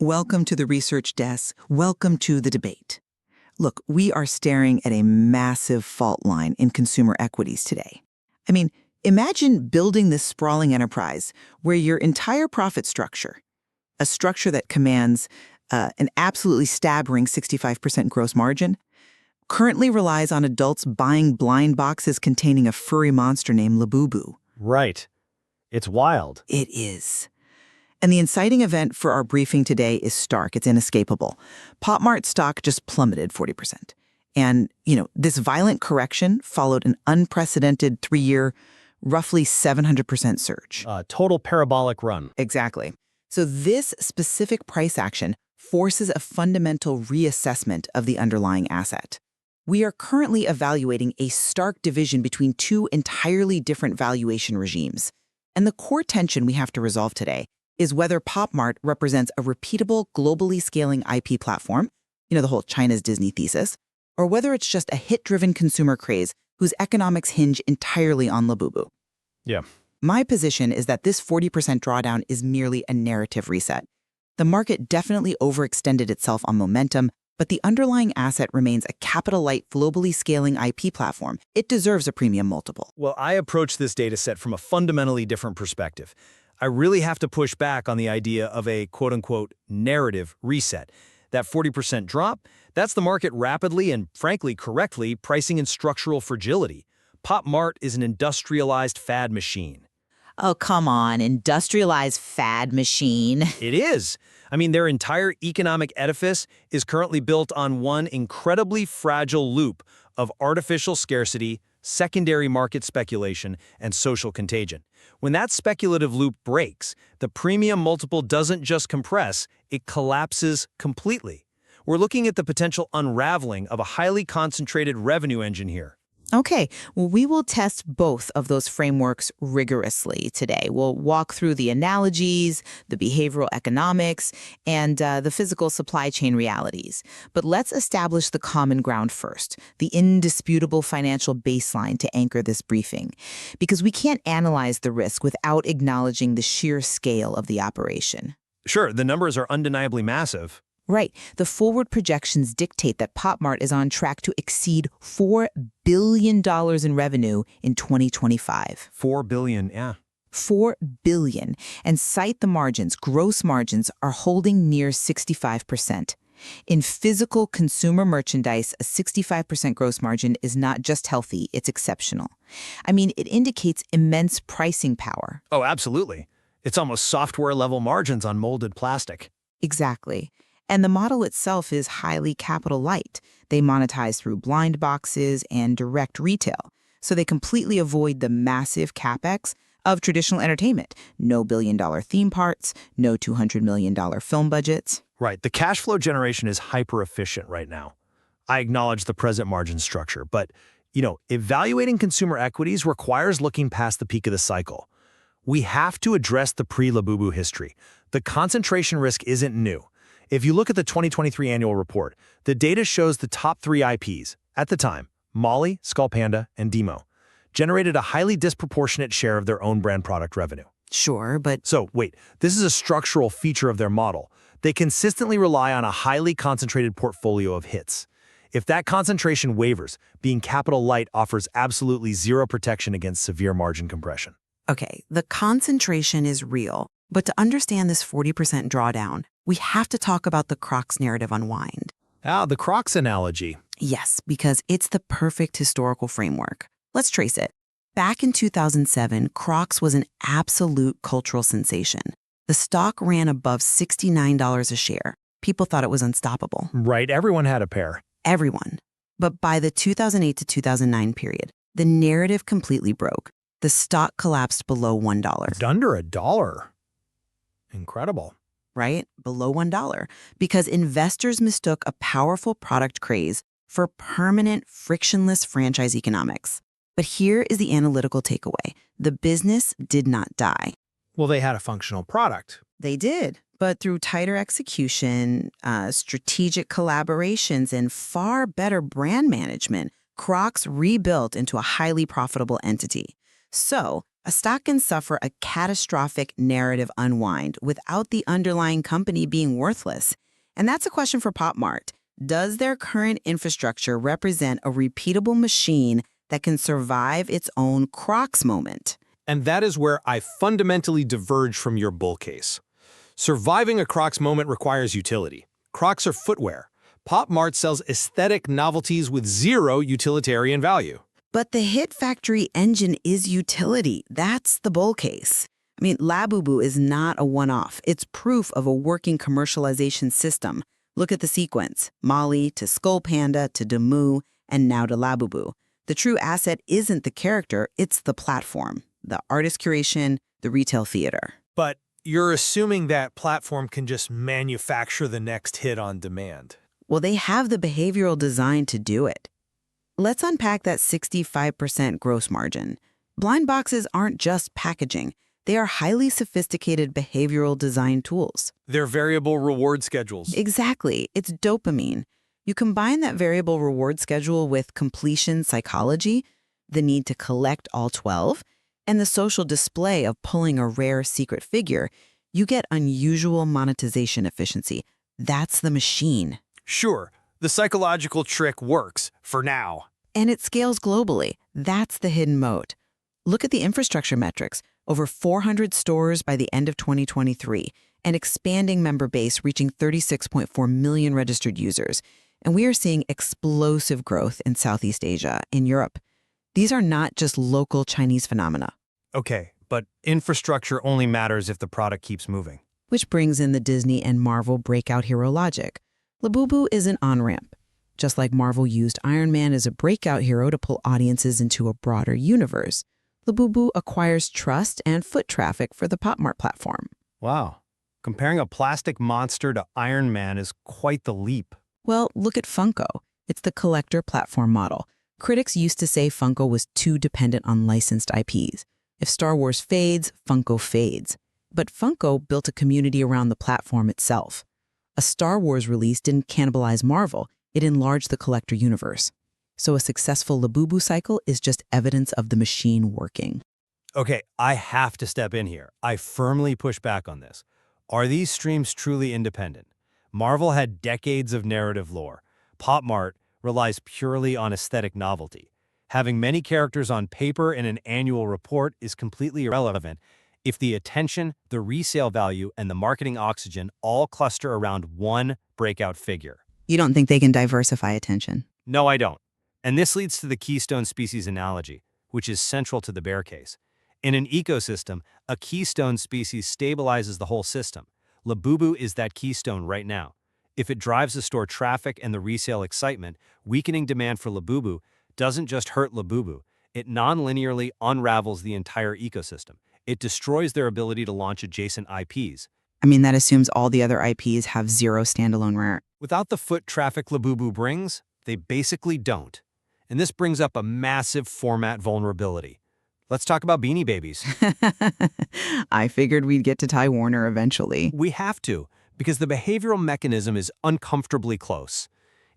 Welcome to the research desk. Welcome to the debate. Look, we are staring at a massive fault line in consumer equities today. I mean, imagine building this sprawling enterprise where your entire profit structure, a structure that commands an absolutely staggering 65% gross margin, currently relies on adults buying blind boxes containing a furry monster named Labubu. Right. It's wild. It is. And the inciting event for our briefing today is stark. It's inescapable. Pop Mart stock just plummeted 40%. And, this violent correction followed an unprecedented 3-year, roughly 700% surge. Total parabolic run. Exactly. So this specific price action forces a fundamental reassessment of the underlying asset. We are currently evaluating a stark division between two entirely different valuation regimes. And the core tension we have to resolve today is whether Pop Mart represents a repeatable, globally scaling IP platform, the whole China's Disney thesis, or whether it's just a hit-driven consumer craze whose economics hinge entirely on Labubu. Yeah. My position is that this 40% drawdown is merely a narrative reset. The market definitely overextended itself on momentum, but the underlying asset remains a capital-light, globally scaling IP platform. It deserves a premium multiple. Well, I approach this data set from a fundamentally different perspective. I really have to push back on the idea of a quote-unquote narrative reset. That 40% drop, that's the market rapidly and, frankly, correctly pricing in structural fragility. Pop Mart is an industrialized fad machine. Oh, come on, industrialized fad machine. It is. I mean, their entire economic edifice is currently built on one incredibly fragile loop of artificial scarcity, secondary market speculation, and social contagion. When that speculative loop breaks, the premium multiple doesn't just compress, it collapses completely. We're looking at the potential unraveling of a highly concentrated revenue engine here. Okay, well, we will test both of those frameworks rigorously today. We'll walk through the analogies, the behavioral economics, and the physical supply chain realities. But let's establish the common ground first, the indisputable financial baseline to anchor this briefing. Because we can't analyze the risk without acknowledging the sheer scale of the operation. Sure, the numbers are undeniably massive. Right. The forward projections dictate that Pop Mart is on track to exceed $4 billion in revenue in 2025. $4 billion, yeah. $4 billion. And cite the margins. Gross margins are holding near 65%. In physical consumer merchandise, a 65% gross margin is not just healthy, it's exceptional. I mean, it indicates immense pricing power. Oh, absolutely. It's almost software-level margins on molded plastic. Exactly. And the model itself is highly capital light. They monetize through blind boxes and direct retail. So they completely avoid the massive capex of traditional entertainment. No billion-dollar theme parks, no $200 million film budgets. Right. The cash flow generation is hyper-efficient right now. I acknowledge the present margin structure, but, evaluating consumer equities requires looking past the peak of the cycle. We have to address the pre-Labubu history. The concentration risk isn't new. If you look at the 2023 annual report, the data shows the top 3 IPs, at the time, Molly, Skull Panda, and Demo, generated a highly disproportionate share of their own brand product revenue. Sure, but... So, wait, this is a structural feature of their model. They consistently rely on a highly concentrated portfolio of hits. If that concentration wavers, being capital light offers absolutely zero protection against severe margin compression. Okay, the concentration is real, but to understand this 40% drawdown, we have to talk about the Crocs narrative unwind. The Crocs analogy. Yes, because it's the perfect historical framework. Let's trace it. Back in 2007, Crocs was an absolute cultural sensation. The stock ran above $69 a share. People thought it was unstoppable. Right, everyone had a pair. Everyone. But by the 2008 to 2009 period, the narrative completely broke. The stock collapsed below $1. Under $1. Incredible. Right? Below $1. Because investors mistook a powerful product craze for permanent, frictionless franchise economics. But here is the analytical takeaway. The business did not die. Well, they had a functional product. They did. But through tighter execution, strategic collaborations, and far better brand management, Crocs rebuilt into a highly profitable entity. So, A stock can suffer a catastrophic narrative unwind without the underlying company being worthless. And that's a question for Pop Mart. Does their current infrastructure represent a repeatable machine that can survive its own Crocs moment? And that is where I fundamentally diverge from your bull case. Surviving a Crocs moment requires utility. Crocs are footwear. Pop Mart sells aesthetic novelties with zero utilitarian value. But the hit factory engine is utility. That's the bull case. I mean, Labubu is not a one-off. It's proof of a working commercialization system. Look at the sequence. Molly to Skull Panda to Demu and now to Labubu. The true asset isn't the character, it's the platform, the artist curation, the retail theater. But you're assuming that platform can just manufacture the next hit on demand. Well, they have the behavioral design to do it. Let's unpack that 65% gross margin. Blind boxes aren't just packaging. They are highly sophisticated behavioral design tools. They're variable reward schedules. Exactly. It's dopamine. You combine that variable reward schedule with completion psychology, the need to collect all 12, and the social display of pulling a rare secret figure, you get unusual monetization efficiency. That's the machine. Sure, the psychological trick works, for now. And it scales globally. That's the hidden moat. Look at the infrastructure metrics. Over 400 stores by the end of 2023, an expanding member base reaching 36.4 million registered users. And we are seeing explosive growth in Southeast Asia, in Europe. These are not just local Chinese phenomena. Okay, but infrastructure only matters if the product keeps moving. Which brings in the Disney and Marvel breakout hero logic. Labubu is an on-ramp. Just like Marvel used Iron Man as a breakout hero to pull audiences into a broader universe, Labubu acquires trust and foot traffic for the Pop Mart platform. Wow. Comparing a plastic monster to Iron Man is quite the leap. Well, look at Funko. It's the collector platform model. Critics used to say Funko was too dependent on licensed IPs. If Star Wars fades, Funko fades. But Funko built a community around the platform itself. A Star Wars release didn't cannibalize Marvel, it enlarged the collector universe. So a successful Labubu cycle is just evidence of the machine working. Okay, I have to step in here. I firmly push back on this. Are these streams truly independent? Marvel had decades of narrative lore. Pop Mart relies purely on aesthetic novelty. Having many characters on paper in an annual report is completely irrelevant if the attention, the resale value, and the marketing oxygen all cluster around one breakout figure. You don't think they can diversify attention? No, I don't. And this leads to the keystone species analogy, which is central to the bear case. In an ecosystem, a keystone species stabilizes the whole system. Labubu is that keystone right now. If it drives the store traffic and the resale excitement, weakening demand for Labubu doesn't just hurt Labubu, it non-linearly unravels the entire ecosystem. It destroys their ability to launch adjacent IPs. I mean, that assumes all the other IPs have zero standalone merit. Without the foot traffic Labubu brings, they basically don't. And this brings up a massive format vulnerability. Let's talk about Beanie Babies. I figured we'd get to Ty Warner eventually. We have to, because the behavioral mechanism is uncomfortably close.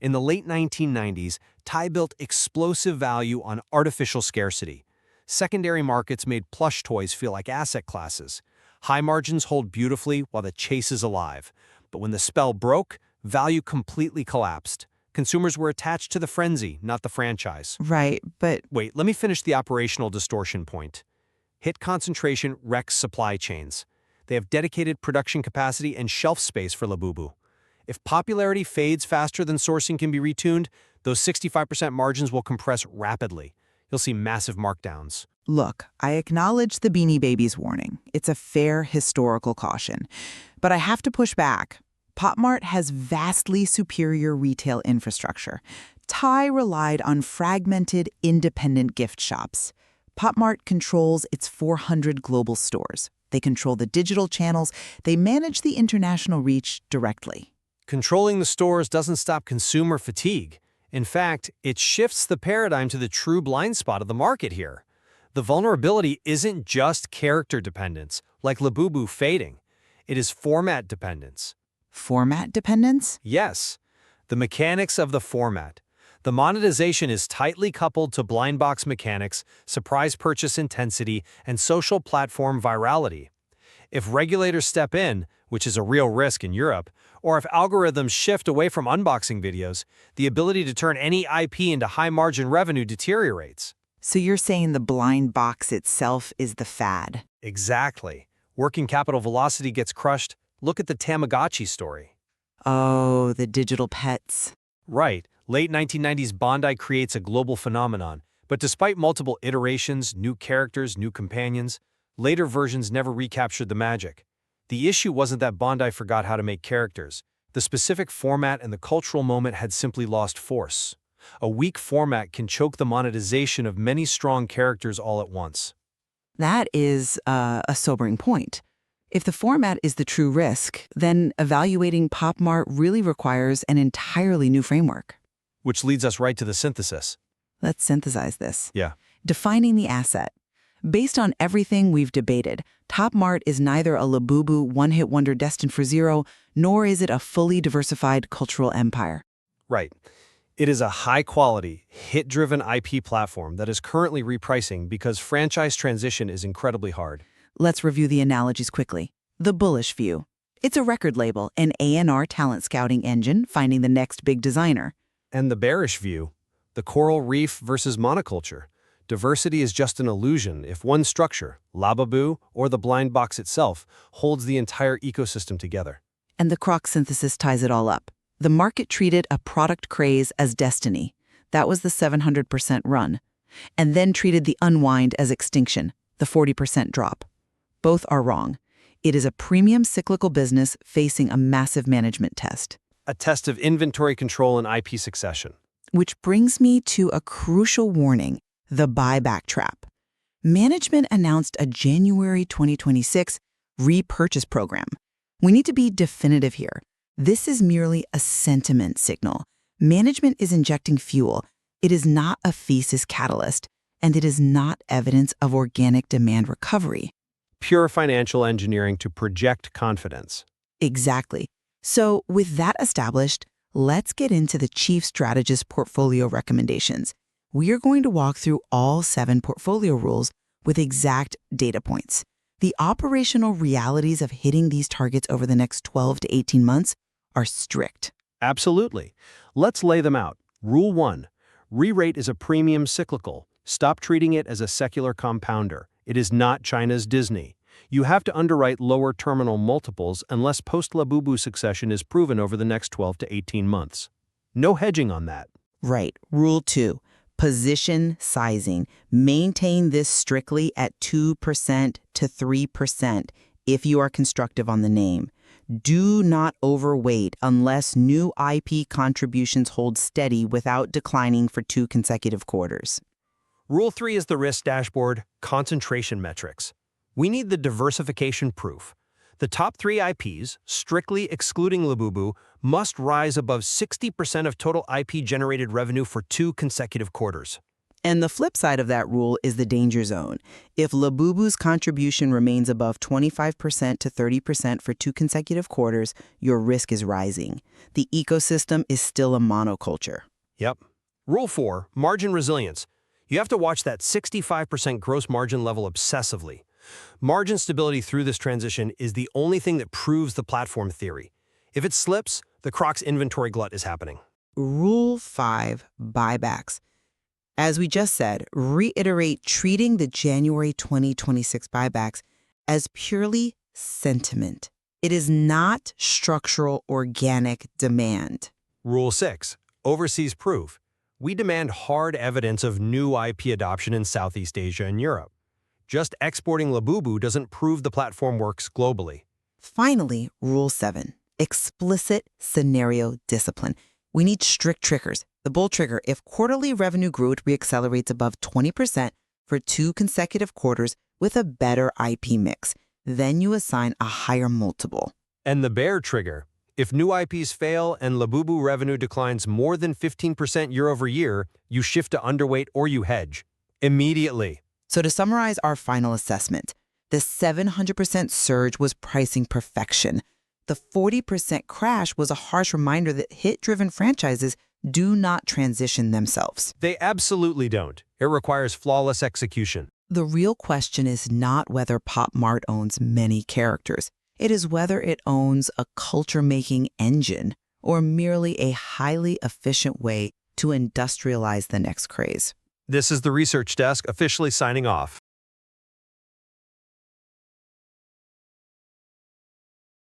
In the late 1990s, Ty built explosive value on artificial scarcity. Secondary markets made plush toys feel like asset classes. High margins hold beautifully while the chase is alive. But when the spell broke, value completely collapsed. Consumers were attached to the frenzy, not the franchise. Right, but Wait, let me finish the operational distortion point. Hit concentration wrecks supply chains. They have dedicated production capacity and shelf space for Labubu. If popularity fades faster than sourcing can be retuned, those 65% margins will compress rapidly. You'll see massive markdowns. Look, I acknowledge the Beanie Babies warning. It's a fair historical caution. But I have to push back. Pop Mart has vastly superior retail infrastructure. Ty relied on fragmented, independent gift shops. Pop Mart controls its 400 global stores. They control the digital channels. They manage the international reach directly. Controlling the stores doesn't stop consumer fatigue. In fact, it shifts the paradigm to the true blind spot of the market here. The vulnerability isn't just character dependence, like Labubu fading. It is format dependence. Format dependence? Yes, the mechanics of the format. The monetization is tightly coupled to blind box mechanics, surprise purchase intensity, and social platform virality. If regulators step in, which is a real risk in Europe, or if algorithms shift away from unboxing videos, the ability to turn any IP into high-margin revenue deteriorates. So you're saying the blind box itself is the fad? Exactly. Working capital velocity gets crushed. Look at the Tamagotchi story. Oh, the digital pets. Right. Late 1990s Bondi creates a global phenomenon, but despite multiple iterations, new characters, new companions, later versions never recaptured the magic. The issue wasn't that Bondi forgot how to make characters. The specific format and the cultural moment had simply lost force. A weak format can choke the monetization of many strong characters all at once. That is a sobering point. If the format is the true risk, then evaluating Pop Mart really requires an entirely new framework. Which leads us right to the synthesis. Let's synthesize this. Yeah. Defining the asset. Based on everything we've debated, Pop Mart is neither a Labubu one-hit wonder destined for zero, nor is it a fully diversified cultural empire. Right. It is a high-quality, hit-driven IP platform that is currently repricing because franchise transition is incredibly hard. Let's review the analogies quickly. The bullish view. It's a record label, an A&R talent scouting engine finding the next big designer. And the bearish view, the coral reef versus monoculture. Diversity is just an illusion if one structure, Labubu or the blind box itself, holds the entire ecosystem together. And the Crocs synthesis ties it all up. The market treated a product craze as destiny. That was the 700% run. And then treated the unwind as extinction, the 40% drop. Both are wrong. It is a premium cyclical business facing a massive management test. A test of inventory control and IP succession. Which brings me to a crucial warning, the buyback trap. Management announced a January 2026 repurchase program. We need to be definitive here. This is merely a sentiment signal. Management is injecting fuel. It is not a thesis catalyst, and it is not evidence of organic demand recovery. Pure financial engineering to project confidence. Exactly. So with that established, let's get into the chief strategist portfolio recommendations. We are going to walk through all 7 portfolio rules with exact data points. The operational realities of hitting these targets over the next 12 to 18 months are strict. Absolutely. Let's lay them out. Rule 1. Re-rate is a premium cyclical. Stop treating it as a secular compounder. It is not China's Disney. You have to underwrite lower terminal multiples unless post-Labubu succession is proven over the next 12 to 18 months. No hedging on that. Right. Rule 2. Position sizing. Maintain this strictly at 2% to 3% if you are constructive on the name. Do not overweight unless new IP contributions hold steady without declining for 2 consecutive quarters. Rule 3 is the risk dashboard, concentration metrics. We need the diversification proof. The top 3 IPs, strictly excluding Labubu, must rise above 60% of total IP-generated revenue for 2 consecutive quarters. And the flip side of that rule is the danger zone. If Labubu's contribution remains above 25% to 30% for 2 consecutive quarters, your risk is rising. The ecosystem is still a monoculture. Yep. Rule 4, margin resilience. You have to watch that 65% gross margin level obsessively. Margin stability through this transition is the only thing that proves the platform theory. If it slips, the Crocs inventory glut is happening. Rule 5, buybacks. As we just said, reiterate treating the January 2026 buybacks as purely sentiment. It is not structural organic demand. Rule 6, overseas proof. We demand hard evidence of new IP adoption in Southeast Asia and Europe. Just exporting Labubu doesn't prove the platform works globally. Finally, Rule 7, explicit scenario discipline. We need strict triggers. The bull trigger, if quarterly revenue growth reaccelerates above 20% for 2 consecutive quarters with a better IP mix, then you assign a higher multiple. And the bear trigger, if new IPs fail and Labubu revenue declines more than 15% year over year, you shift to underweight or you hedge. Immediately. So to summarize our final assessment, the 700% surge was pricing perfection. The 40% crash was a harsh reminder that hit-driven franchises do not transition themselves. They absolutely don't. It requires flawless execution. The real question is not whether Pop Mart owns many characters. It is whether it owns a culture-making engine or merely a highly efficient way to industrialize the next craze. This is the Research Desk officially signing off.